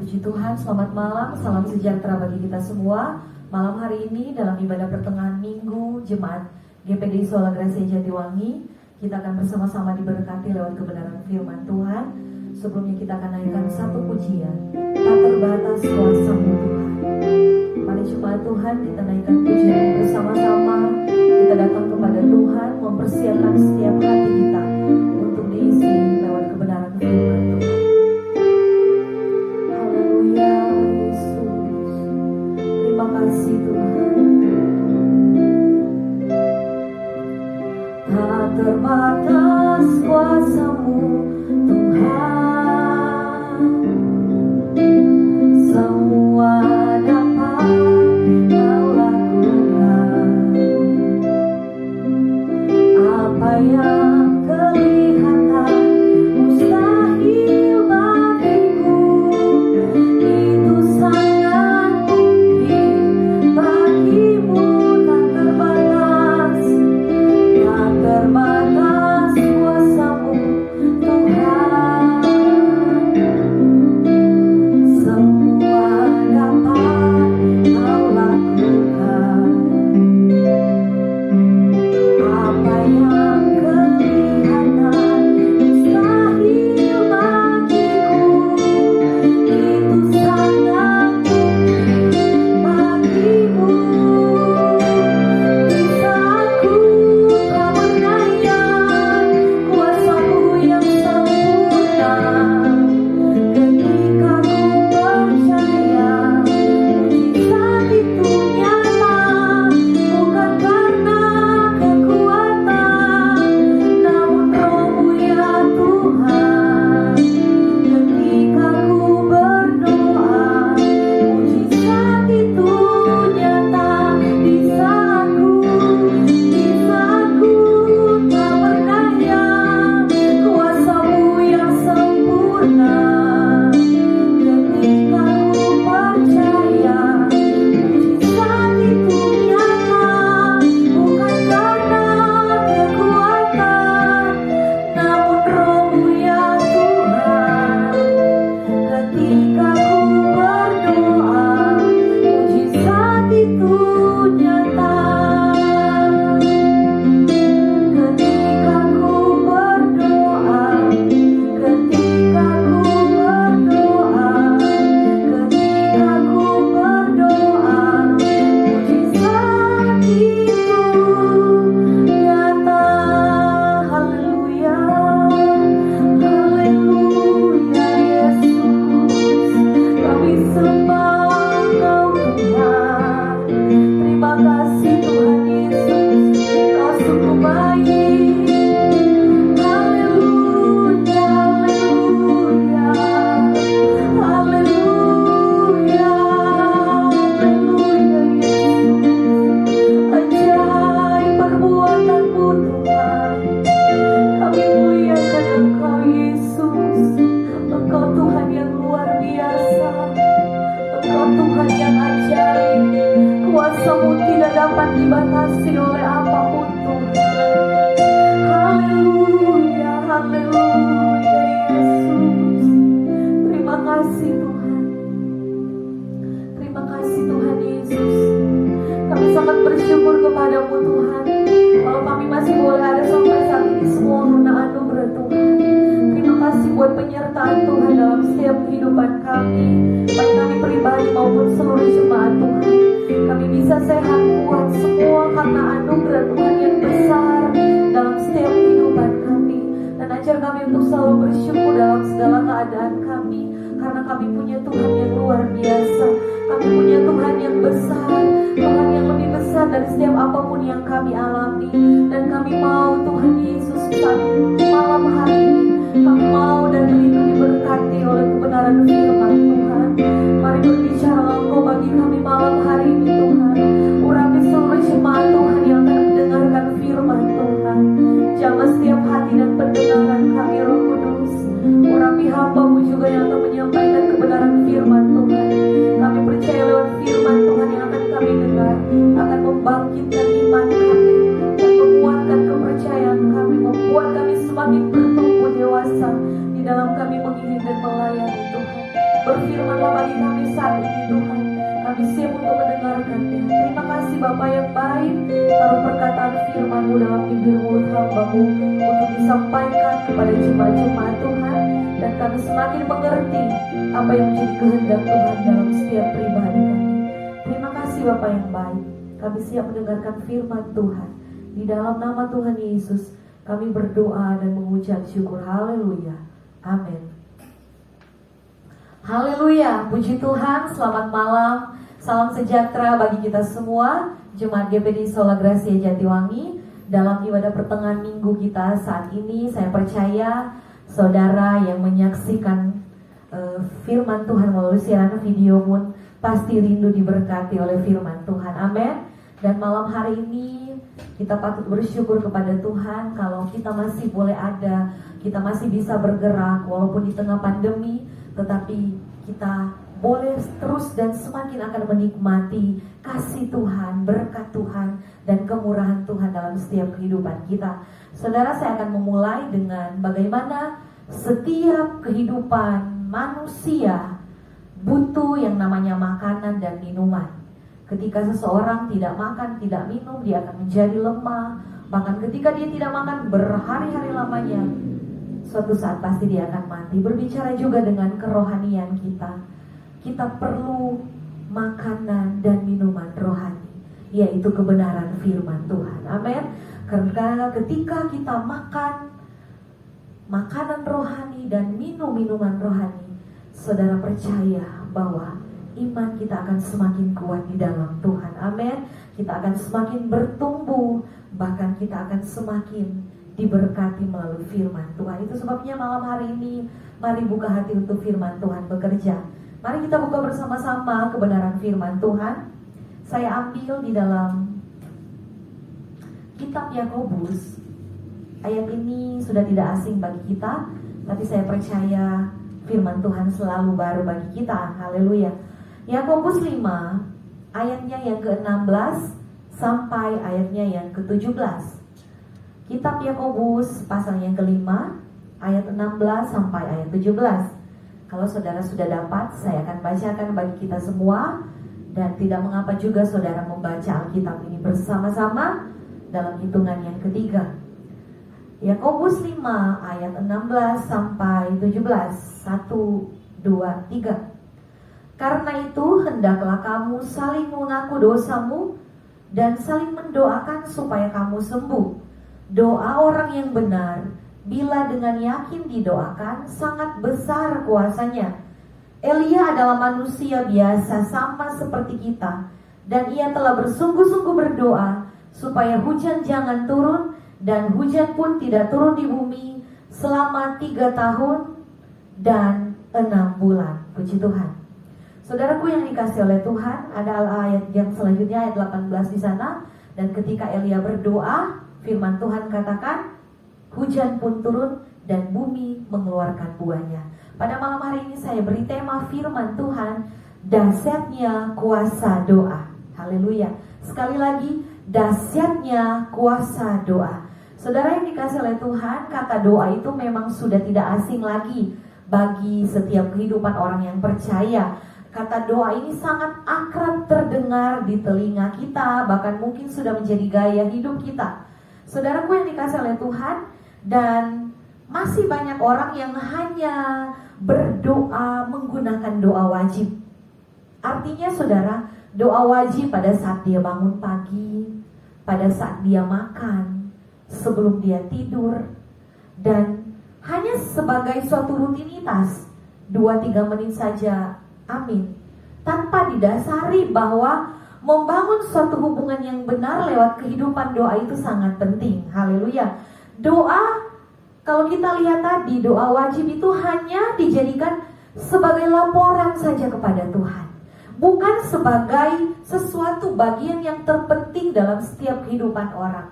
Puji Tuhan, selamat malam, salam sejahtera bagi kita semua. Malam hari ini dalam ibadah pertengahan minggu Jemaat GPD Sola Gracia Jatiwangi, kita akan bersama-sama diberkati lewat kebenaran firman Tuhan. Sebelumnya kita akan naikkan satu pujian, tak terbatas kuasa-Mu Tuhan. Mari jemaat Tuhan, kita naikkan pujian bersama-sama. Kita datang kepada Tuhan, mempersiapkan setiap hati kita untuk diisi lewat kebenaran firman Tuhan. Haleluya Yesus, terima kasih Tuhan. Tak terbatas kuasa-Mu Tuhan, semua dapat Kau lakukan. Apa yang kelihatan mustahil bagiku, itu sangat mungkin bagimu. Tak terbatas kuasa-Mu Tuhan, semua dapat Kau lakukan. Apa yang kelihatan mustahil bagiku, itu sangat mungkin bagimu. Bisa aku tak berdaya, kuasa-Mu yang sempurna. Ketika ku percaya, mujizat itu nyata, bukan karena kekuatan, namun Roh-Mu ya Tuhan. Ketika ku berdoa, mujizat itu nyata. Bisa aku tak berdaya, kuasa-Mu yang sempurna. Ketika ku percaya, mujizat itu nyata, bukan karena kekuatan, namun Roh-Mu ya Tuhan. Ketika ku berdoa, mujizat itu nyata. Ketika ku berdoa, ketika ku berdoa, ketika ku berdoa, mujizat itu nyata. Haleluya, haleluya Yesus, kami sembah Engkau Tuhan. Terima kasih Tuhan Yesus, Kau sungguh baik. Haleluya, haleluya, haleluya, haleluya Yesus. Ajaib perbuatan-Mu Tuhan, kami muliakan Engkau Yesus. Engkau Tuhan yang luar biasa, Engkau Tuhan yang ajaib. Kuasa-Mu tidak dapat dibatasi oleh apapun Tuhan. Haleluya, haleluya Yesus. Terima kasih Tuhan. Terima kasih Tuhan Yesus. Kami sangat bersyukur kepada-Mu Tuhan. Kalau kami masih boleh ada sampai saat ini semua karena anugerah Tuhan. Terima kasih buat penyertaan Tuhan dalam setiap kehidupan kami, baik kami pribadi maupun seluruh jemaat Tuhan. Kami bisa sehat kuat semua karena anugerah Tuhan yang besar dalam setiap kehidupan kami. Dan ajar kami untuk selalu bersyukur dalam segala keadaan kami, karena kami punya Tuhan yang luar biasa. Kami punya Tuhan yang besar, Tuhan yang lebih besar dari setiap apapun yang kami alami. Dan kami mau Tuhan Yesus saat malam hari ini, kami mau dan rindu diberkati oleh kebenaran firman Tuhan. Mari berbicara Engkau bagi kami malam hari ini Tuhan. Urapi seluruh jemaat Tuhan yang akan mendengarkan firman Tuhan. Jamah setiap hati dan pendengaran kami Roh Kudus. Urapi hamba-Mu juga yang akan menyampaikan kebenaran firman Tuhan. Kami percaya lewat firman Tuhan yang akan kami dengar akan membangkitkan iman kami dan menguatkan kepercayaan kami, membuat kami semakin bertumbuh dewasa di dalam kami mengiring dan melayani Berfirmanlah bagi kami saat ini Tuhan. Kami siap untuk mendengarkannya. Terima kasih Bapa yang baik. Taruh perkataan firman-Mu dalam bibir mulut hamba-Mu untuk disampaikan kepada jemaat-jemaat Tuhan. Dan kami semakin mengerti apa yang menjadi kehendak Tuhan dalam setiap pribadi kami. Terima kasih Bapa yang baik. Kami siap mendengarkan firman Tuhan. Di dalam nama Tuhan Yesus kami berdoa dan mengucap syukur. Haleluya. Amin. Haleluya, puji Tuhan, selamat malam, salam sejahtera bagi kita semua, Jemaat GPD Sola Gracia Jatiwangi. Dalam ibadah pertengahan minggu kita saat ini, saya percaya saudara yang menyaksikan firman Tuhan melalui siaran video pun pasti rindu diberkati oleh firman Tuhan, amin. Dan malam hari ini kita patut bersyukur kepada Tuhan kalau kita masih boleh ada, kita masih bisa bergerak walaupun di tengah pandemi, tetapi kita boleh terus dan semakin akan menikmati kasih Tuhan, berkat Tuhan, dan kemurahan Tuhan dalam setiap kehidupan kita. Saudara, saya akan memulai dengan bagaimana setiap kehidupan manusia butuh yang namanya makanan dan minuman. Ketika seseorang tidak makan, tidak minum, dia akan menjadi lemah. Bahkan ketika dia tidak makan berhari-hari lamanya, suatu saat pasti dia akan mati. Berbicara juga dengan kerohanian kita. Kita perlu makanan dan minuman rohani, yaitu kebenaran firman Tuhan. Amin. Karena ketika kita makan makanan rohani dan minum minuman rohani, saudara percaya bahwa iman kita akan semakin kuat di dalam Tuhan. Amin. Kita akan semakin bertumbuh, bahkan kita akan semakin diberkati melalui firman Tuhan. Itu sebabnya malam hari ini mari buka hati untuk firman Tuhan bekerja. Mari kita buka bersama-sama kebenaran firman Tuhan. Saya ambil di dalam kitab Yakobus. Ayat ini sudah tidak asing bagi kita, tapi saya percaya firman Tuhan selalu baru bagi kita. Haleluya. Yakobus 5 ayatnya yang ke-16 sampai ayatnya yang ke-17. Kitab Yakobus pasal yang kelima ayat 16 sampai ayat 17. Kalau saudara sudah dapat, saya akan bacakan bagi kita semua. Dan tidak mengapa juga saudara membaca Alkitab ini bersama-sama dalam hitungan yang ketiga. Yakobus 5 ayat 16 sampai 17. 1, 2, 3. Karena itu hendaklah kamu saling mengaku dosamu dan saling mendoakan supaya kamu sembuh. Doa orang yang benar, bila dengan yakin didoakan, sangat besar kuasanya. Elia adalah manusia biasa sama seperti kita, dan ia telah bersungguh-sungguh berdoa supaya hujan jangan turun, dan hujan pun tidak turun di bumi selama 3 tahun dan 6 bulan. Puji Tuhan. Saudaraku yang dikasih oleh Tuhan, ada ayat yang selanjutnya, ayat 18 di sana. Dan ketika Elia berdoa, firman Tuhan katakan, hujan pun turun dan bumi mengeluarkan buahnya. Pada malam hari ini saya beri tema firman Tuhan, dahsyatnya kuasa doa. Haleluya. Sekali lagi, dahsyatnya kuasa doa. Saudara yang dikasih oleh Tuhan, kata doa itu memang sudah tidak asing lagi bagi setiap kehidupan orang yang percaya. Kata doa ini sangat akrab terdengar di telinga kita, bahkan mungkin sudah menjadi gaya hidup kita. Saudaraku yang dikasih oleh Tuhan, dan masih banyak orang yang hanya berdoa menggunakan doa wajib. Artinya saudara, doa wajib pada saat dia bangun pagi, pada saat dia makan, sebelum dia tidur, dan hanya sebagai suatu rutinitas 2-3 menit saja, amin, tanpa didasari bahwa membangun suatu hubungan yang benar lewat kehidupan doa itu sangat penting. Haleluya. Doa, kalau kita lihat tadi, doa wajib itu hanya dijadikan sebagai laporan saja kepada Tuhan, bukan sebagai sesuatu bagian yang terpenting dalam setiap kehidupan orang.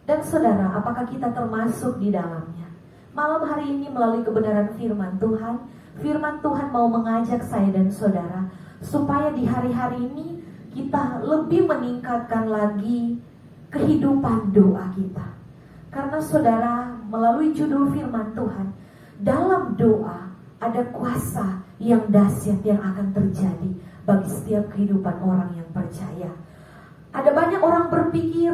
Dan saudara, apakah kita termasuk di dalamnya? Malam hari ini melalui kebenaran firman Tuhan mau mengajak saya dan saudara supaya di hari-hari ini kita lebih meningkatkan lagi kehidupan doa kita. Karena saudara, melalui judul firman Tuhan, dalam doa ada kuasa yang dahsyat yang akan terjadi bagi setiap kehidupan orang yang percaya. Ada banyak orang berpikir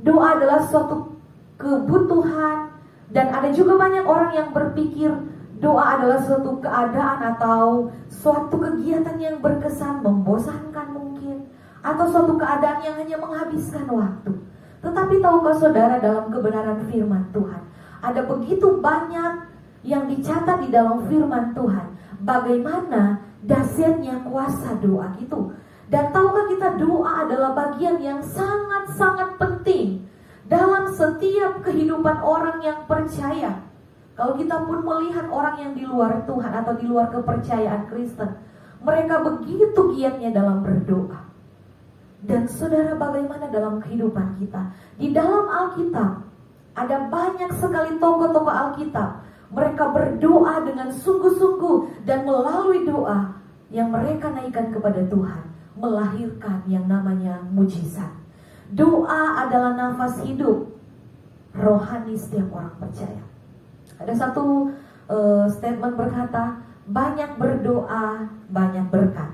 doa adalah suatu kebutuhan, dan ada juga banyak orang yang berpikir doa adalah suatu keadaan atau suatu kegiatan yang berkesan membosankan mungkin, atau suatu keadaan yang hanya menghabiskan waktu. Tetapi tahukah saudara, dalam kebenaran firman Tuhan ada begitu banyak yang dicatat di dalam firman Tuhan, bagaimana dahsyatnya kuasa doa itu. Dan tahukah kita, doa adalah bagian yang sangat-sangat penting dalam setiap kehidupan orang yang percaya. Kalau kita pun melihat orang yang di luar Tuhan atau di luar kepercayaan Kristen, mereka begitu giatnya dalam berdoa. Dan saudara, bagaimana dalam kehidupan kita? Di dalam Alkitab ada banyak sekali tokoh-tokoh Alkitab. Mereka berdoa dengan sungguh-sungguh, dan melalui doa yang mereka naikkan kepada Tuhan, melahirkan yang namanya mujizat. Doa adalah nafas hidup rohani setiap orang percaya. Ada satu statement berkata, banyak berdoa, banyak berkat.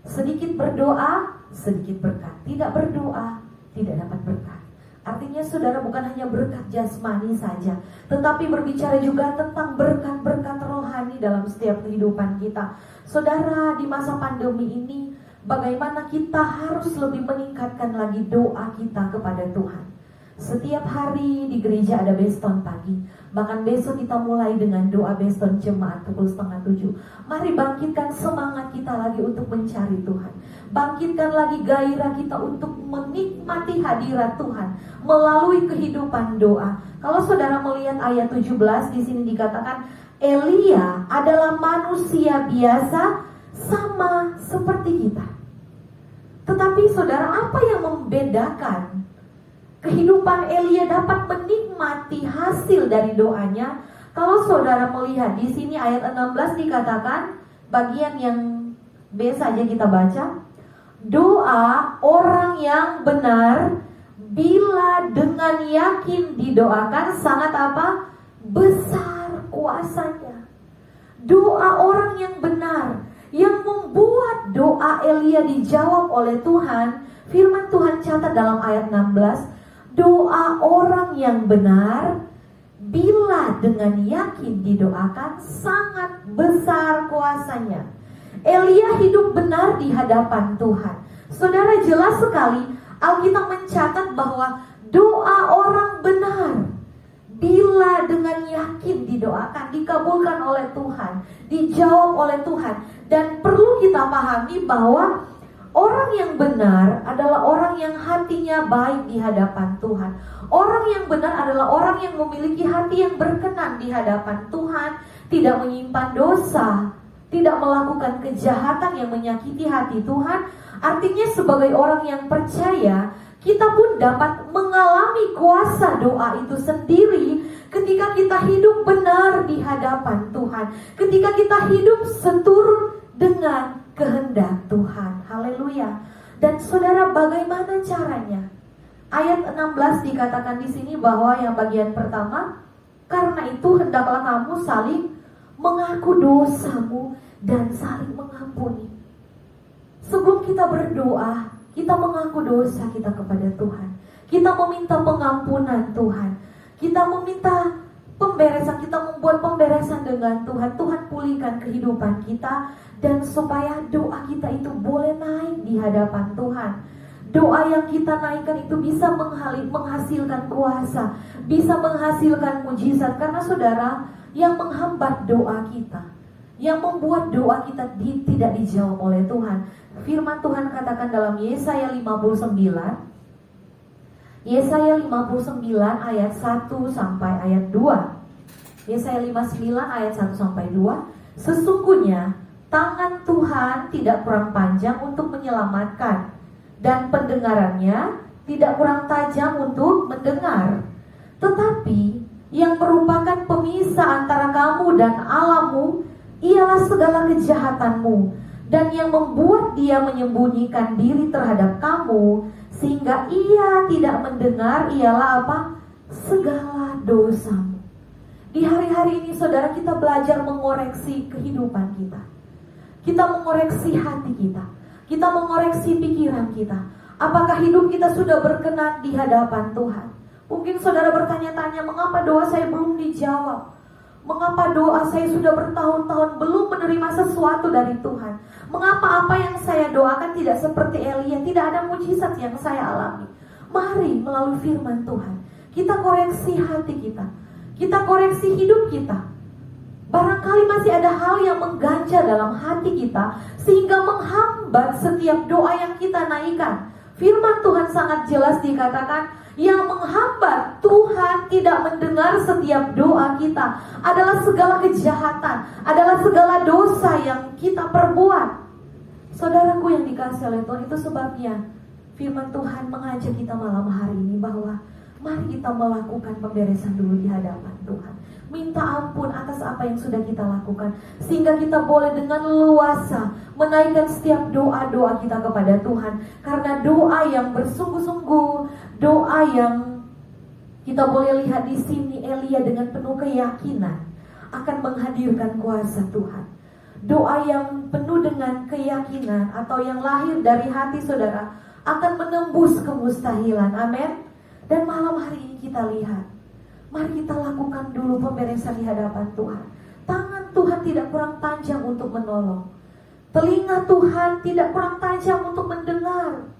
Sedikit berdoa, sedikit berkat. Tidak berdoa, tidak dapat berkat. Artinya saudara, bukan hanya berkat jasmani saja, tetapi berbicara juga tentang berkat-berkat rohani dalam setiap kehidupan kita. Saudara, di masa pandemi ini, bagaimana kita harus lebih meningkatkan lagi doa kita kepada Tuhan. Setiap hari di gereja ada beston pagi. Bahkan besok kita mulai dengan doa beston jemaat pukul 6:30. Mari bangkitkan semangat kita lagi untuk mencari Tuhan. Bangkitkan lagi gairah kita untuk menikmati hadirat Tuhan melalui kehidupan doa. Kalau saudara melihat ayat 17, di sini dikatakan Elia adalah manusia biasa sama seperti kita. Tetapi saudara, apa yang membedakan kehidupan Elia dapat menikmati hasil dari doanya? Kalau saudara melihat di sini ayat 16 dikatakan, bagian yang B saja kita baca. Doa orang yang benar bila dengan yakin didoakan sangat apa? Besar kuasanya. Doa orang yang benar yang membuat doa Elia dijawab oleh Tuhan. Firman Tuhan catat dalam ayat 16, doa orang yang benar bila dengan yakin didoakan sangat besar kuasanya. Elia hidup benar di hadapan Tuhan. Saudara, jelas sekali Alkitab mencatat bahwa doa orang benar bila dengan yakin didoakan, dikabulkan oleh Tuhan, dijawab oleh Tuhan. Dan perlu kita pahami bahwa orang yang benar adalah orang yang hatinya baik di hadapan Tuhan. Orang yang benar adalah orang yang memiliki hati yang berkenan di hadapan Tuhan, tidak menyimpan dosa, tidak melakukan kejahatan yang menyakiti hati Tuhan. Artinya sebagai orang yang percaya, kita pun dapat mengalami kuasa doa itu sendiri ketika kita hidup benar di hadapan Tuhan, ketika kita hidup seturut dengan kehendak Tuhan. Haleluya. Dan saudara, bagaimana caranya? Ayat 16 dikatakan di sini bahwa yang bagian pertama, karena itu hendaklah kamu saling mengaku dosamu dan saling mengampuni. Sebelum kita berdoa, kita mengaku dosa kita kepada Tuhan. Kita meminta pengampunan Tuhan. Kita meminta pemberesan, kita membuat pemberesan dengan Tuhan. Tuhan pulihkan kehidupan kita, dan supaya doa kita itu boleh naik di hadapan Tuhan. Doa yang kita naikkan itu bisa menghasilkan kuasa, bisa menghasilkan mujizat. Karena saudara, yang menghambat doa kita, yang membuat doa kita tidak dijawab oleh Tuhan, firman Tuhan katakan dalam Yesaya 59, Yesaya 59 ayat 1 sampai ayat 2. Yesaya 59 ayat 1 sampai 2. Sesungguhnya tangan Tuhan tidak kurang panjang untuk menyelamatkan, dan pendengarannya tidak kurang tajam untuk mendengar. Tetapi yang merupakan pemisah antara kamu dan Allahmu ialah segala kejahatanmu, dan yang membuat dia menyembunyikan diri terhadap kamu sehingga ia tidak mendengar ialah apa? Segala dosamu. Di hari-hari ini saudara, kita belajar mengoreksi kehidupan kita. Kita mengoreksi hati kita. Kita mengoreksi pikiran kita. Apakah hidup kita sudah berkenan di hadapan Tuhan? Mungkin saudara bertanya-tanya, mengapa doa saya belum dijawab? Mengapa doa saya sudah bertahun-tahun belum menerima sesuatu dari Tuhan? Mengapa apa yang saya doakan tidak seperti Elia? Tidak ada mujizat yang saya alami. Mari melalui firman Tuhan kita koreksi hati kita. Kita koreksi hidup kita. Barangkali masih ada hal yang mengganjal dalam hati kita sehingga menghambat setiap doa yang kita naikkan. Firman Tuhan sangat jelas dikatakan, yang menghambat Tuhan tidak mendengar setiap doa kita adalah segala kejahatan, adalah segala dosa yang kita perbuat. Saudaraku yang dikasihi oleh Tuhan, itu sebabnya firman Tuhan mengajak kita malam hari ini bahwa mari kita melakukan pemberesan dulu di hadapan Tuhan. Minta ampun atas apa yang sudah kita lakukan, sehingga kita boleh dengan leluasa menaikkan setiap doa-doa kita kepada Tuhan. Karena doa yang bersungguh-sungguh, doa yang kita boleh lihat di sini, Elia dengan penuh keyakinan akan menghadirkan kuasa Tuhan. Doa yang penuh dengan keyakinan atau yang lahir dari hati saudara akan menembus kemustahilan. Amin. Dan malam hari ini kita lihat, mari kita lakukan dulu pemberesan di hadapan Tuhan. Tangan Tuhan tidak kurang tajam untuk menolong. Telinga Tuhan tidak kurang tajam untuk mendengar.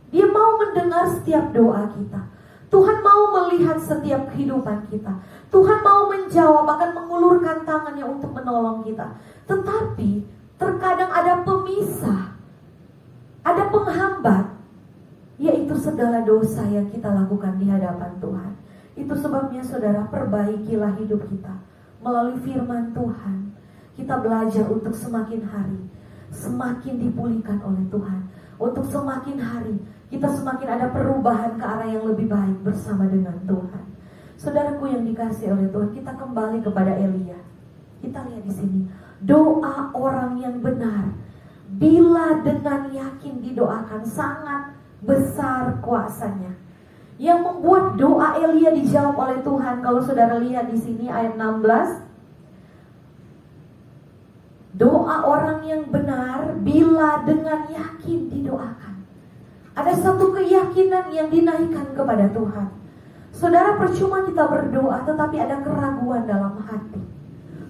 Dia mau mendengar setiap doa kita. Tuhan mau melihat setiap kehidupan kita. Tuhan mau menjawab, akan mengulurkan tangannya untuk menolong kita. Tetapi terkadang ada pemisah, ada penghambat, yaitu segala dosa yang kita lakukan di hadapan Tuhan. Itu sebabnya saudara, perbaikilah hidup kita melalui firman Tuhan. Kita belajar untuk semakin hari semakin dipulihkan oleh Tuhan. Untuk semakin hari kita semakin ada perubahan ke arah yang lebih baik bersama dengan Tuhan. Saudaraku yang dikasihi oleh Tuhan, kita kembali kepada Elia. Kita lihat di sini, doa orang yang benar bila dengan yakin didoakan sangat besar kuasanya. Yang membuat doa Elia dijawab oleh Tuhan, kalau saudara lihat di sini ayat 16, doa orang yang benar bila dengan yakin didoakan. Ada satu keyakinan yang dinaikkan kepada Tuhan. Saudara, percuma kita berdoa tetapi ada keraguan dalam hati.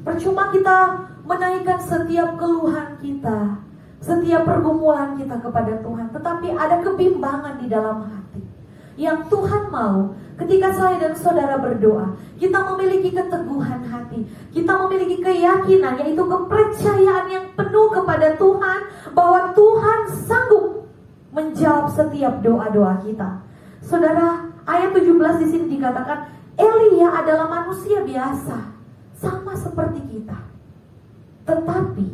Percuma kita menaikkan setiap keluhan kita, setiap pergumulan kita kepada Tuhan, tetapi ada kebimbangan di dalam hati. Yang Tuhan mau ketika saya dan saudara berdoa, kita memiliki keteguhan hati, kita memiliki keyakinan, yaitu kepercayaan yang penuh kepada Tuhan, bahwa Tuhan sanggup menjawab setiap doa-doa kita. Saudara, ayat 17 di sini dikatakan, Elia adalah manusia biasa, sama seperti kita. Tetapi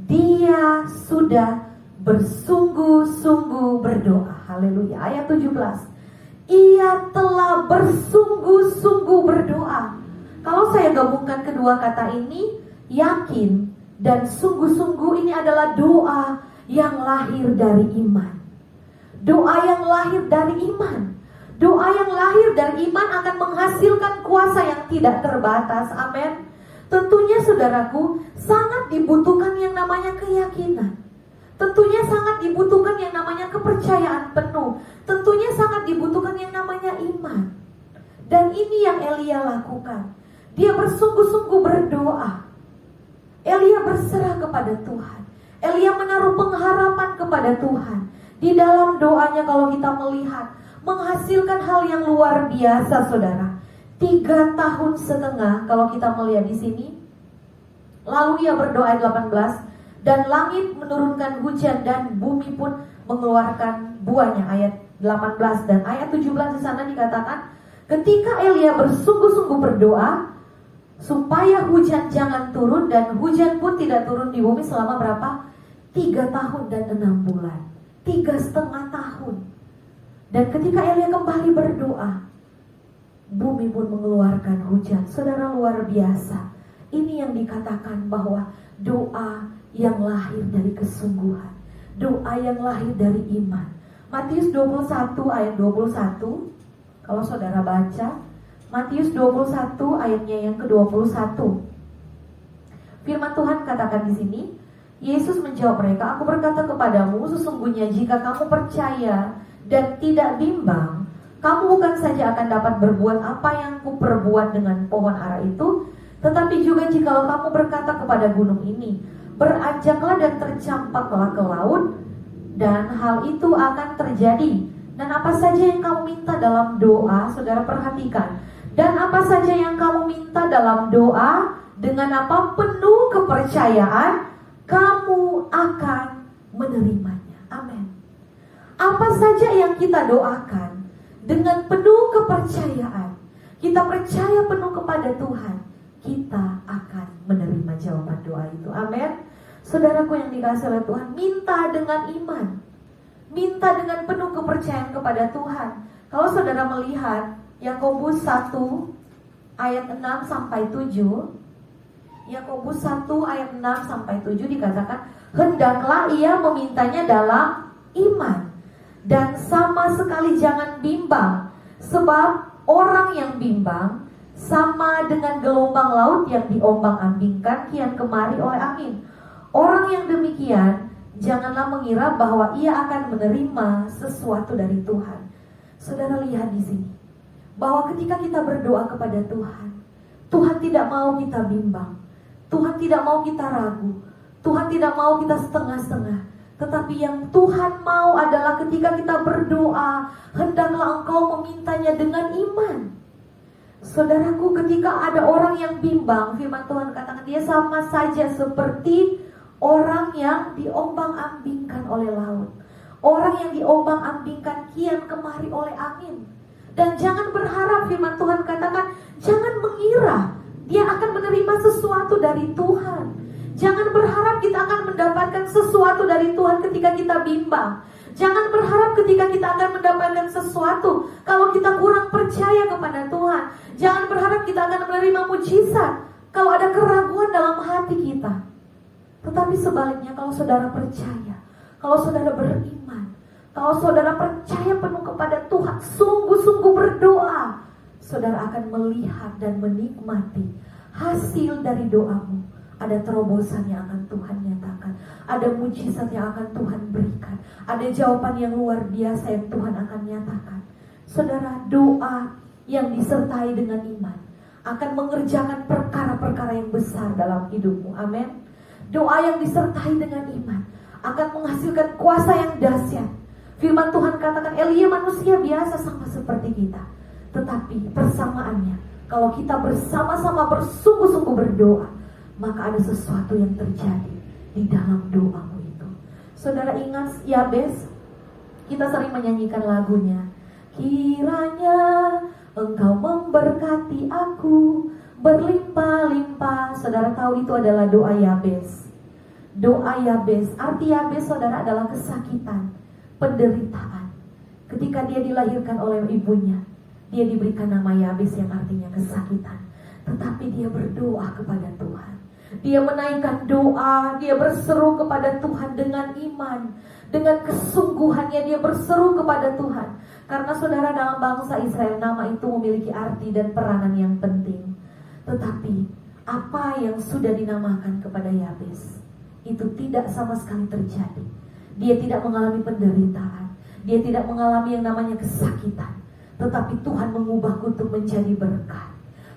dia sudah bersungguh-sungguh berdoa. Haleluya. Ayat 17. Ia telah bersungguh-sungguh berdoa. Kalau saya gabungkan kedua kata ini, yakin dan sungguh-sungguh, ini adalah doa yang lahir dari iman. Doa yang lahir dari iman. Doa yang lahir dari iman akan menghasilkan kuasa yang tidak terbatas. Amin. Tentunya saudaraku, sangat dibutuhkan yang namanya keyakinan. Tentunya sangat dibutuhkan yang namanya kepercayaan penuh. Tentunya sangat dibutuhkan yang namanya iman. Dan ini yang Elia lakukan. Dia bersungguh-sungguh berdoa. Elia berserah kepada Tuhan. Elia menaruh pengharapan kepada Tuhan. Di dalam doanya kalau kita melihat, menghasilkan hal yang luar biasa saudara. 3,5 tahun kalau kita melihat di sini. Lalu ia berdoa ayat 18. Dan langit menurunkan hujan dan bumi pun mengeluarkan buahnya. Ayat 18 dan ayat 17 di sana dikatakan, ketika Elia bersungguh-sungguh berdoa supaya hujan jangan turun, dan hujan pun tidak turun di bumi selama berapa? 3 tahun dan 6 bulan. 3,5 tahun. Dan ketika Elia kembali berdoa, bumi pun mengeluarkan hujan. Saudara, luar biasa. Ini yang dikatakan bahwa doa yang lahir dari kesungguhan, doa yang lahir dari iman. Matius 21 ayat 21. Kalau saudara baca Matius 21 ayatnya yang ke-21. Firman Tuhan katakan di sini, Yesus menjawab mereka, "Aku berkata kepadamu, sesungguhnya jika kamu percaya dan tidak bimbang, kamu bukan saja akan dapat berbuat apa yang kuperbuat dengan pohon ara itu, tetapi juga jikalau kamu berkata kepada gunung ini, beranjaklah dan tercampaklah ke laut, dan hal itu akan terjadi. Dan apa saja yang kamu minta dalam doa," saudara perhatikan, "dan apa saja yang kamu minta dalam doa, dengan apa penuh kepercayaan, kamu akan menerimanya." Amin. Apa saja yang kita doakan dengan penuh kepercayaan, kita percaya penuh kepada Tuhan, kita akan menerima jawaban doa itu. Amin. Saudaraku yang dikasihi oleh Tuhan, minta dengan iman, minta dengan penuh kepercayaan kepada Tuhan. Kalau saudara melihat Yakobus 1 ayat 6 sampai 7, Yakobus 1 ayat 6 sampai 7 dikatakan, "Hendaklah ia memintanya dalam iman, dan sama sekali jangan bimbang, sebab orang yang bimbang sama dengan gelombang laut yang diombang-ambingkan kian kemari oleh angin. Orang yang demikian janganlah mengira bahwa ia akan menerima sesuatu dari Tuhan." Saudara lihat di sini bahwa ketika kita berdoa kepada Tuhan, Tuhan tidak mau kita bimbang, Tuhan tidak mau kita ragu, Tuhan tidak mau kita setengah-setengah. Tetapi yang Tuhan mau adalah ketika kita berdoa, hendaklah engkau memintanya dengan iman. Saudaraku, ketika ada orang yang bimbang, firman Tuhan katakan dia sama saja seperti orang yang diombang-ambingkan oleh laut, orang yang diombang-ambingkan kian kemari oleh angin. Dan jangan berharap, firman Tuhan katakan, jangan mengira dia akan menerima sesuatu dari Tuhan. Jangan berharap kita akan mendapatkan sesuatu dari Tuhan ketika kita bimbang. Jangan berharap ketika kita akan mendapatkan sesuatu kalau kita kurang percaya kepada Tuhan. Jangan berharap kita akan menerima mujizat kalau ada keraguan dalam hati kita. Tetapi sebaliknya, kalau saudara percaya, kalau saudara beriman, kalau saudara percaya penuh kepada Tuhan, sungguh-sungguh berdoa, saudara akan melihat dan menikmati hasil dari doamu. Ada terobosan yang akan Tuhan nyatakan, ada mujizat yang akan Tuhan berikan, ada jawaban yang luar biasa yang Tuhan akan nyatakan. Saudara, doa yang disertai dengan iman akan mengerjakan perkara-perkara yang besar dalam hidupmu. Amin. Doa yang disertai dengan iman akan menghasilkan kuasa yang dahsyat. Firman Tuhan katakan, Elia manusia biasa sama seperti kita, tetapi persamaannya, kalau kita bersama-sama bersungguh-sungguh berdoa, maka ada sesuatu yang terjadi di dalam doamu itu. Saudara ingat Yabes? Kita sering menyanyikan lagunya, kiranya engkau memberkati aku berlimpah-limpah. Saudara tahu itu adalah doa Yabes. Doa Yabes, arti Yabes saudara adalah kesakitan, penderitaan. Ketika dia dilahirkan oleh ibunya, dia diberikan nama Yabes yang artinya kesakitan. Tetapi dia berdoa kepada Tuhan. Dia menaikkan doa, dia berseru kepada Tuhan dengan iman, dengan kesungguhannya dia berseru kepada Tuhan. Karena saudara, dalam bangsa Israel nama itu memiliki arti dan peranan yang penting. Tetapi apa yang sudah dinamakan kepada Yabes itu tidak sama sekali terjadi. Dia tidak mengalami penderitaan, dia tidak mengalami yang namanya kesakitan. Tetapi Tuhan mengubah kutuk menjadi berkat,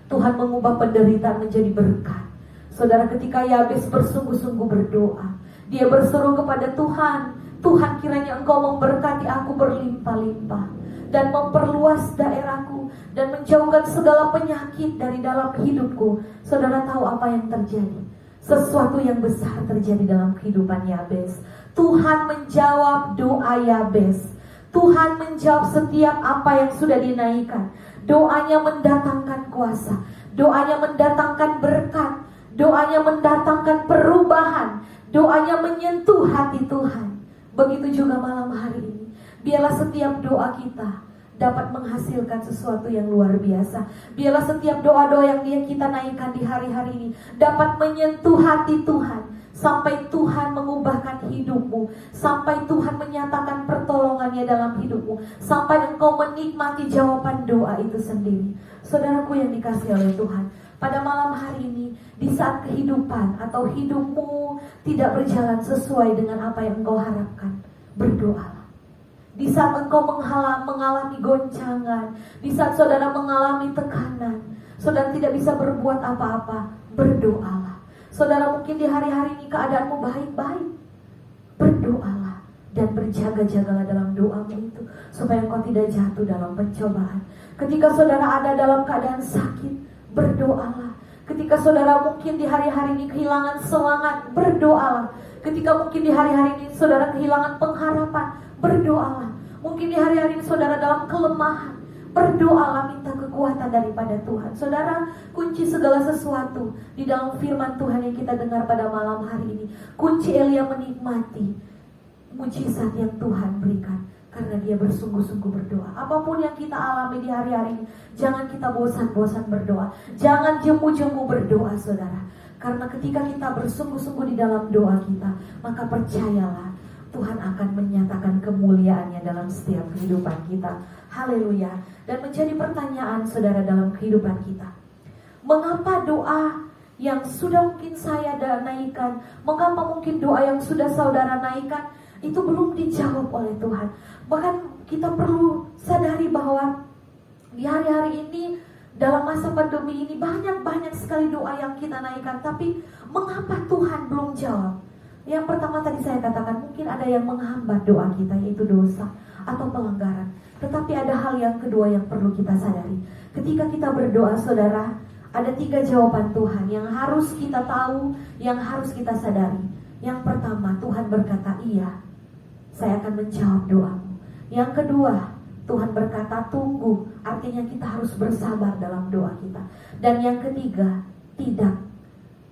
Tuhan mengubah penderitaan menjadi berkat. Saudara, ketika Yabes bersungguh-sungguh berdoa, dia berseru kepada Tuhan, Tuhan kiranya engkau memberkati aku berlimpah-limpah, dan memperluas daerahku, dan menjauhkan segala penyakit dari dalam hidupku. Saudara tahu apa yang terjadi? Sesuatu yang besar terjadi dalam kehidupan Yabes. Tuhan menjawab doa Yabes. Tuhan menjawab setiap apa yang sudah dinaikkan. Doanya mendatangkan kuasa, doanya mendatangkan berkat, doanya mendatangkan perubahan, doanya menyentuh hati Tuhan. Begitu juga malam hari ini, biarlah setiap doa kita dapat menghasilkan sesuatu yang luar biasa. Biarlah setiap doa-doa yang kita naikkan di hari-hari ini dapat menyentuh hati Tuhan, sampai Tuhan mengubahkan hidupmu, sampai Tuhan menyatakan pertolongannya dalam hidupmu, sampai engkau menikmati jawaban doa itu sendiri. Saudaraku yang dikasihi oleh Tuhan, pada malam hari ini, di saat kehidupan atau hidupmu tidak berjalan sesuai dengan apa yang engkau harapkan, berdoalah. Di saat engkau mengalami goncangan, di saat saudara mengalami tekanan, saudara tidak bisa berbuat apa-apa, berdoalah. Saudara mungkin di hari-hari ini keadaanmu baik-baik, berdoalah dan berjaga-jagalah dalam doamu itu, supaya engkau tidak jatuh dalam pencobaan. Ketika saudara ada dalam keadaan sakit, berdoalah. Ketika saudara mungkin di hari-hari ini kehilangan semangat, berdoalah. Ketika mungkin di hari-hari ini saudara kehilangan pengharapan, berdoalah. Mungkin di hari-hari ini saudara dalam kelemahan, berdoalah, minta kekuatan daripada Tuhan. Saudara, kunci segala sesuatu di dalam firman Tuhan yang kita dengar pada malam hari ini. Kunci Elia menikmati mujizat yang Tuhan berikan karena dia bersungguh-sungguh berdoa. Apapun yang kita alami di hari-hari ini, jangan kita bosan-bosan berdoa. Jangan jemu-jemu berdoa, saudara. Karena ketika kita bersungguh-sungguh di dalam doa kita, maka percayalah, Tuhan akan menyatakan kemuliaannya dalam setiap kehidupan kita. Haleluya. Dan menjadi pertanyaan saudara dalam kehidupan kita, mengapa doa yang sudah mungkin saya naikkan, mengapa mungkin doa yang sudah saudara naikkan itu belum dijawab oleh Tuhan? Bahkan kita perlu sadari bahwa di hari-hari ini, dalam masa pandemi ini, banyak sekali doa yang kita naikkan, tapi mengapa Tuhan belum jawab? Yang pertama tadi saya katakan, mungkin ada yang menghambat doa kita, yaitu dosa atau pelanggaran. Tetapi ada hal yang kedua yang perlu kita sadari. Ketika kita berdoa, saudara, ada 3 jawaban Tuhan yang harus kita tahu, yang harus kita sadari. Yang pertama, Tuhan berkata, iya, saya akan menjawab doamu. Yang kedua, Tuhan berkata, tunggu. Artinya kita harus bersabar dalam doa kita. Dan yang ketiga, tidak.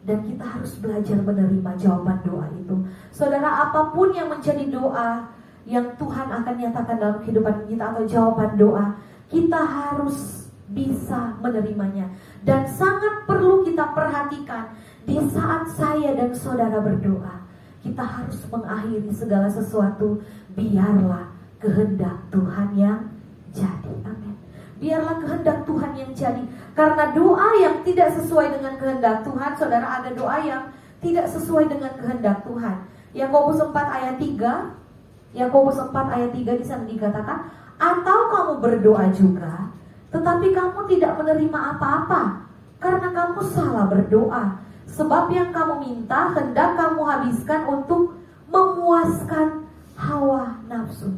Dan kita harus belajar menerima jawaban doa itu. Saudara, apapun yang menjadi doa yang Tuhan akan nyatakan dalam kehidupan kita, atau jawaban doa, kita harus bisa menerimanya. Dan sangat perlu kita perhatikan, di saat saya dan saudara berdoa, kita harus mengakhiri segala sesuatu, biarlah kehendak Tuhan yang jadi. Amin. Biarlah kehendak Tuhan yang jadi. Karena doa yang tidak sesuai dengan kehendak Tuhan, saudara, ada doa yang tidak sesuai dengan kehendak Tuhan. Yakobus 4 ayat 3, Yakobus 4 ayat 3 di sana dikatakan, atau kamu berdoa juga, tetapi kamu tidak menerima apa-apa, karena kamu salah berdoa. Sebab yang kamu minta hendak kamu habiskan untuk memuaskan hawa nafsu.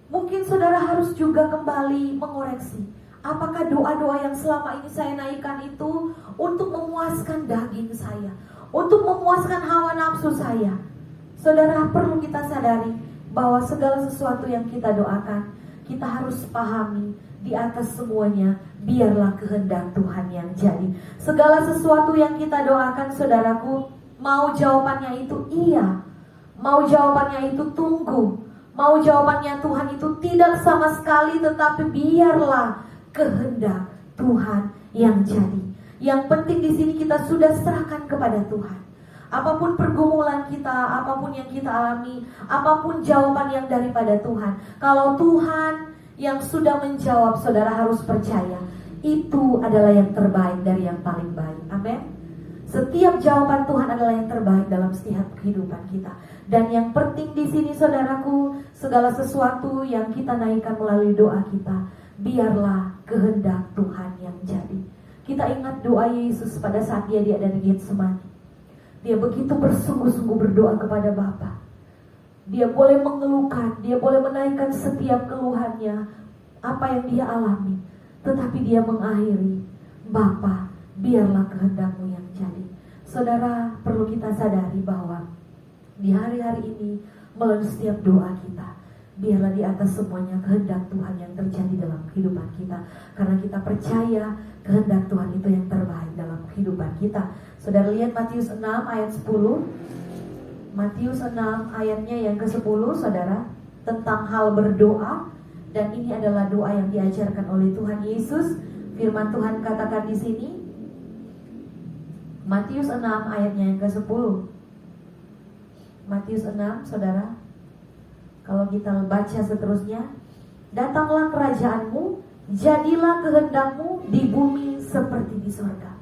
Mungkin saudara harus juga kembali mengoreksi, apakah doa-doa yang selama ini saya naikkan itu untuk memuaskan daging saya, untuk memuaskan hawa nafsu saya. Saudara, perlu kita sadari bahwa segala sesuatu yang kita doakan, kita harus pahami, di atas semuanya, biarlah kehendak Tuhan yang jadi. Segala sesuatu yang kita doakan, saudaraku, mau jawabannya itu iya, mau jawabannya itu tunggu, mau jawabannya Tuhan itu tidak sama sekali, tetapi biarlah kehendak Tuhan yang jadi. Yang penting di sini kita sudah serahkan kepada Tuhan. Apapun pergumulan kita, apapun yang kita alami, apapun jawaban yang daripada Tuhan, kalau Tuhan yang sudah menjawab, saudara harus percaya, itu adalah yang terbaik dari yang paling baik. Amin. Setiap jawaban Tuhan adalah yang terbaik dalam setiap kehidupan kita. Dan yang penting di sini, saudaraku, segala sesuatu yang kita naikkan melalui doa kita, biarlah kehendak Tuhan yang jadi. Kita ingat doa Yesus pada saat dia ada di Getsemani. Dia begitu bersungguh-sungguh berdoa kepada Bapa. Dia boleh mengeluhkan, dia boleh menaikkan setiap keluhannya, apa yang dia alami, tetapi dia mengakhiri, Bapa, biarlah kehendak-Mu yang jadi. Saudara, perlu kita sadari bahwa di hari-hari ini, melalui setiap doa kita, biarlah di atas semuanya kehendak Tuhan yang terjadi dalam kehidupan kita. Karena kita percaya kehendak Tuhan itu yang terbaik dalam kehidupan kita. Saudara, lihat Matius 6 ayat 10. Matius 6 ayatnya yang ke-10, saudara, tentang hal berdoa. Dan ini adalah doa yang diajarkan oleh Tuhan Yesus. Firman Tuhan katakan di sini, Matius 6 ayatnya yang ke-10. Matius 6, saudara, kalau kita baca seterusnya, datanglah kerajaan-Mu, jadilah kehendak-Mu di bumi seperti di surga.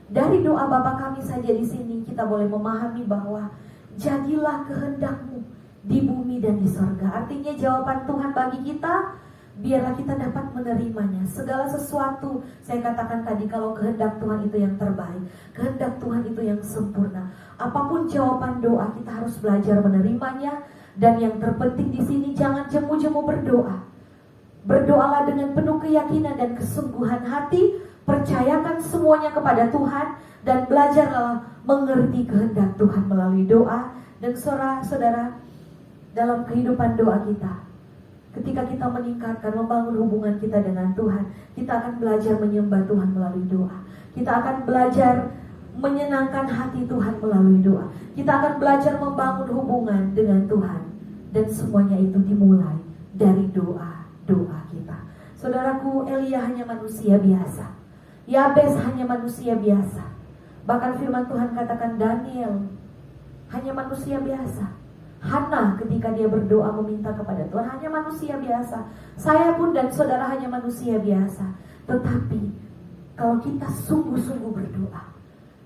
Dari doa Bapa kami saja di sini kita boleh memahami bahwa jadilah kehendak-Mu di bumi dan di sorga. Artinya jawaban Tuhan bagi kita, biarlah kita dapat menerimanya. Segala sesuatu, saya katakan tadi, kalau kehendak Tuhan itu yang terbaik, kehendak Tuhan itu yang sempurna. Apapun jawaban doa, kita harus belajar menerimanya. Dan yang terpenting di sini, jangan jemu-jemu berdoa. Berdoalah dengan penuh keyakinan dan kesungguhan hati. Percayakan semuanya kepada Tuhan dan belajarlah mengerti kehendak Tuhan melalui doa. Dan saudara, dalam kehidupan doa kita, ketika kita meningkatkan, membangun hubungan kita dengan Tuhan, kita akan belajar menyembah Tuhan melalui doa. Kita akan belajar menyenangkan hati Tuhan melalui doa. Kita akan belajar membangun hubungan dengan Tuhan. Dan semuanya itu dimulai dari doa kita. Saudaraku, Elia hanya manusia biasa. Yabes hanya manusia biasa. Bahkan firman Tuhan katakan Daniel hanya manusia biasa. Hana ketika dia berdoa meminta kepada Tuhan hanya manusia biasa. Saya pun dan saudara hanya manusia biasa. Tetapi kalau kita sungguh-sungguh berdoa,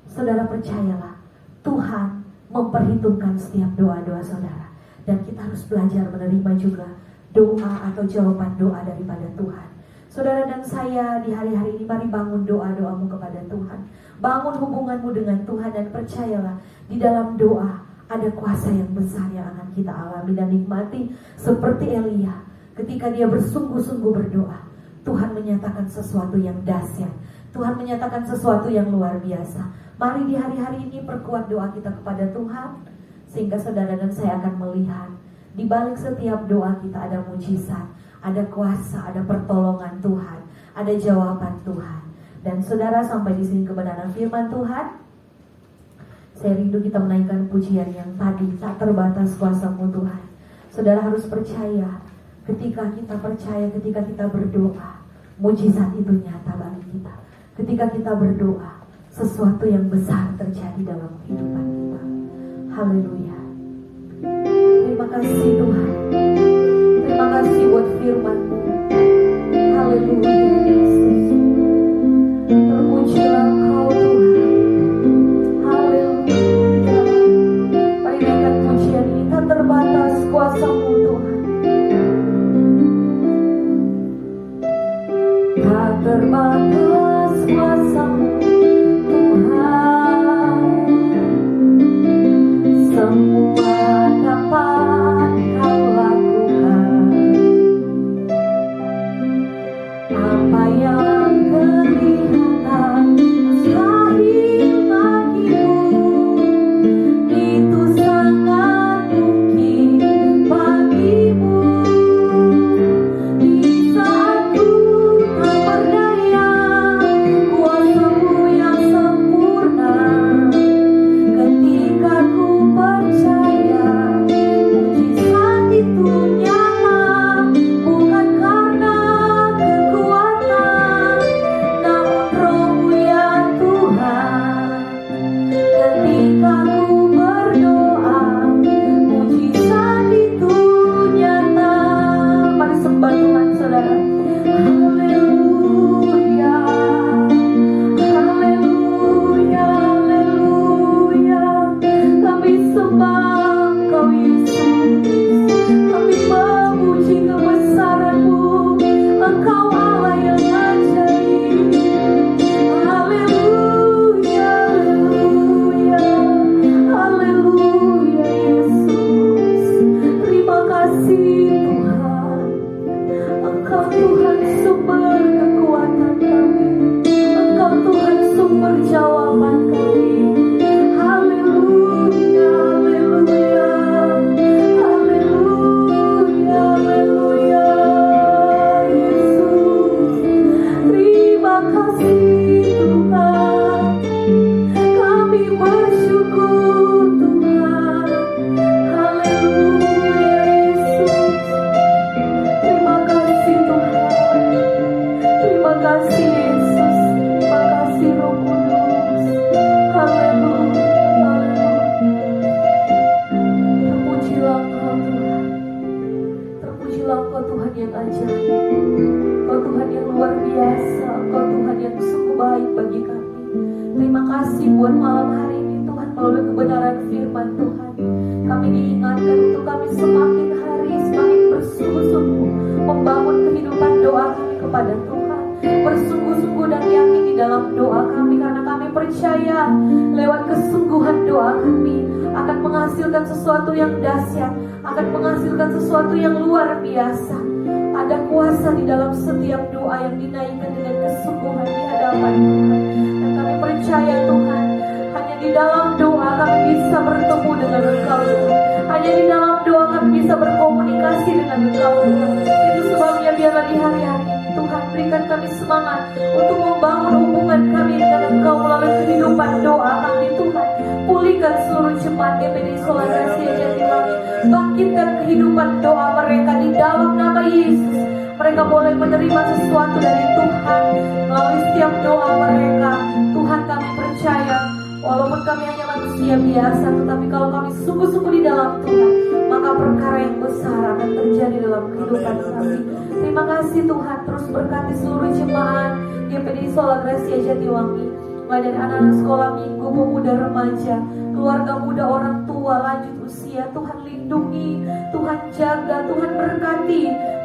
saudara percayalah, Tuhan memperhitungkan setiap doa-doa saudara. Dan kita harus belajar menerima juga doa atau jawaban doa daripada Tuhan. Saudara dan saya di hari-hari ini, mari bangun doa-doamu kepada Tuhan. Bangun hubunganmu dengan Tuhan dan percayalah, di dalam doa ada kuasa yang besar yang akan kita alami dan nikmati. Seperti Elia, ketika dia bersungguh-sungguh berdoa, Tuhan menyatakan sesuatu yang dahsyat. Tuhan menyatakan sesuatu yang luar biasa. Mari di hari-hari ini perkuat doa kita kepada Tuhan, sehingga saudara dan saya akan melihat di balik setiap doa kita ada mujizat, ada kuasa, ada pertolongan Tuhan, ada jawaban Tuhan. Dan saudara, sampai di sini kebenaran firman Tuhan. Saya rindu kita menaikkan pujian yang tadi, tak terbatas kuasa-Mu Tuhan. Saudara harus percaya, ketika kita berdoa, mujizat itu nyata bagi kita. Ketika kita berdoa, sesuatu yang besar terjadi dalam kehidupan kita. Haleluya. Terima kasih Tuhan. Terima kasih buat firman-Mu. Haleluya Yesus. Terpujilah Engkau Tuhan. Haleluya. Mari naikkan pujian ini, tak terbatas kuasa-Mu Tuhan. Tak terbatas kuasa-Mu Tuhan. Semua dapat Kau lakukan. Apa yang kelihatan mustahil bagimu, itu sangat mungkin bagimu. Di saat ku tak berdaya, kuasa-Mu yang sempurna. Ketika ku percaya, mujizat itu nyata, bukan karena kekuatan, namun Roh-Mu ya Tuhan. Ketika ku berdoa, mujizat itu nyata. Mari sembah Tuhan saudara. Haleluya, haleluya, haleluya. Kami sembah Engkau Yesus. Kami memuji kebesaran-Mu. Engkau Allah yang ajaib. Haleluya, haleluya, haleluya Yesus. Terima kasih Tuhan. Engkau Tuhan sumber kekuatan kami. Engkau Tuhan sumber jawaban kami. Haleluya, haleluya, haleluya, haleluya Yesus. Terima kasih Tuhan. Kami bersyukur Tuhan. Haleluya Yesus. Terima kasih Tuhan. Terima kasih Yesus. Terima kasih Roh Kudus. Haleluya, haleluya. Terpujilah Engkau Tuhan. Terpujilah Engkau Tuhan yang ajaib. Engkau Tuhan yang luar biasa. Engkau Tuhan yang sungguh baik bagi kami. Terima kasih buat malam hari ini Tuhan, melalui kebenaran firman Tuhan. Kami diingatkan untuk kami semakin hari semakin bersungguh-sungguh membangun kehidupan doa kami kepada Tuhan, bersungguh-sungguh dan yakin di dalam doa kami, karena kami percaya lewat kesungguhan doa kami akan menghasilkan sesuatu yang dahsyat, akan menghasilkan sesuatu yang luar biasa. Ada kuasa di dalam setiap doa yang dinaikkan dengan kesungguhan di hadapan Tuhan. Dan kami percaya Tuhan, hanya di dalam doa kami bisa bertemu dengan Engkau Tuhan. Hanya di dalam doa kami bisa berkomunikasi dengan Engkau Tuhan. Itu sebabnya biarlah di hari-hari ini Tuhan berikan kami semangat untuk membangun hubungan kami dengan Engkau melalui kehidupan doa kami Tuhan. Pulihkan seluruh jemaat GPD Sola Gracia Jatiwangi. Bangkitkan kehidupan doa mereka di dalam nama Yesus. Mereka boleh menerima sesuatu dari Tuhan melalui setiap doa mereka. Tuhan, kami percaya walaupun kami hanya manusia biasa, tetapi kalau kami sungguh-sungguh di dalam Tuhan, maka perkara yang besar akan terjadi dalam kehidupan kami. Terima kasih Tuhan, terus berkati seluruh jemaat GPD Sola Gracia Jatiwangi, mulai dari anak-anak sekolah minggu, pemuda remaja, keluarga muda, orang tua, lanjut usia. Tuhan lindungi, Tuhan jaga, Tuhan berkati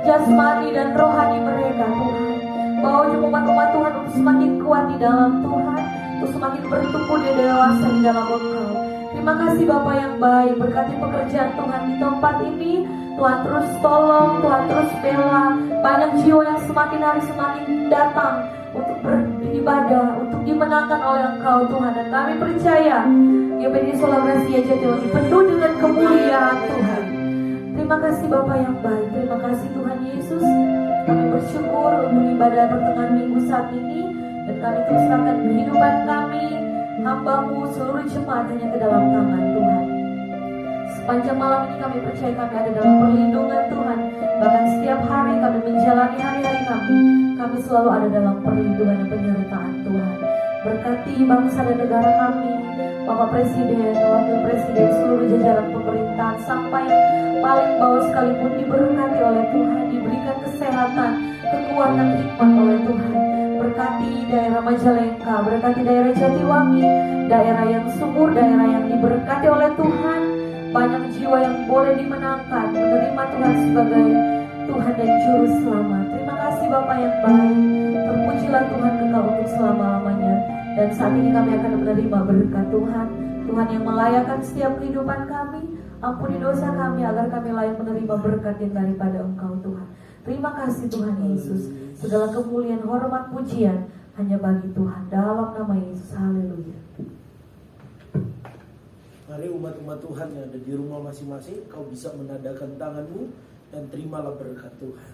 jasmani dan rohani mereka Tuhan. Bawa umat-umat Tuhan untuk semakin kuat di dalam Tuhan, untuk semakin bertumbuh dan dewasa di dalam Engkau. Terima kasih Bapa yang baik, berkati pekerjaan Tuhan di tempat ini. Tuhan terus tolong, Tuhan terus bela. Banyak jiwa yang semakin hari semakin datang untuk beribadah, untuk dimenangkan oleh Engkau Tuhan. Dan kami percaya GPD Sola Gracia Jatiwangi penuh dengan kemuliaan Tuhan. Terima kasih Bapa yang baik, terima kasih Tuhan Yesus. Kami bersyukur untuk ibadah pertengahan minggu saat ini. Dan kami terus serahkan kehidupan kami, hamba-Mu, seluruh jemaat hanya ke dalam tangan Tuhan. Sepanjang malam ini kami percaya kami ada dalam perlindungan Tuhan. Bahkan setiap hari kami menjalani hari-hari kami selalu ada dalam perlindungan dan penyertaan Tuhan. Berkati bangsa dan negara kami, Bapak Presiden, Wakil Presiden, seluruh jajaran pemerintahan, sampai yang paling bawah sekalipun diberkati oleh Tuhan, diberikan kesehatan, kekuatan, hikmat oleh Tuhan. Berkati daerah Majalengka, berkati daerah Jatiwangi, daerah yang subur, daerah yang diberkati oleh Tuhan. Banyak jiwa yang boleh dimenangkan, menerima Tuhan sebagai Tuhan dan Juru Selamat. Terima kasih Bapa yang baik, terpujilah Tuhan Kekal untuk selama-lamanya. Dan saat ini kami akan menerima berkat Tuhan, Tuhan yang melayakkan setiap kehidupan kami. Ampuni dosa kami agar kami layak menerima berkat yang daripada Engkau Tuhan. Terima kasih Tuhan Yesus. Segala kemuliaan, hormat, pujian hanya bagi Tuhan, dalam nama Yesus. Haleluya. Mari umat-umat Tuhan yang ada di rumah masing-masing, kau bisa menadakan tanganmu dan terimalah berkat Tuhan.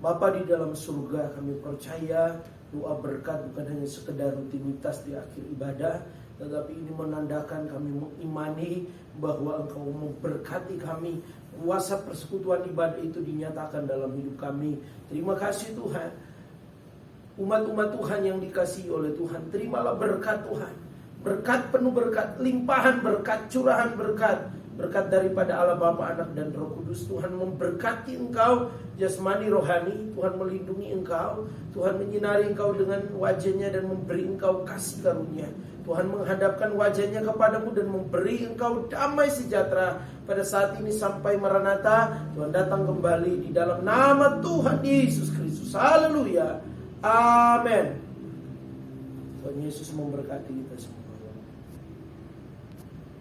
Bapa di dalam surga, kami percaya doa berkat bukan hanya sekedar rutinitas di akhir ibadah, tetapi ini menandakan kami mengimani bahwa Engkau memberkati kami. Kuasa persekutuan ibadah itu dinyatakan dalam hidup kami. Terima kasih Tuhan. Umat-umat Tuhan yang dikasihi oleh Tuhan, terimalah berkat Tuhan. Berkat penuh berkat, limpahan berkat, curahan berkat. Berkat daripada Allah Bapa, Anak dan Roh Kudus. Tuhan memberkati engkau jasmani rohani. Tuhan melindungi engkau. Tuhan menyinari engkau dengan wajahnya dan memberi engkau kasih karunia. Tuhan menghadapkan wajahnya kepadamu dan memberi engkau damai sejahtera pada saat ini sampai Maranatha. Tuhan datang kembali di dalam nama Tuhan Yesus Kristus. Haleluya. Amin. Tuhan Yesus memberkati kita semua.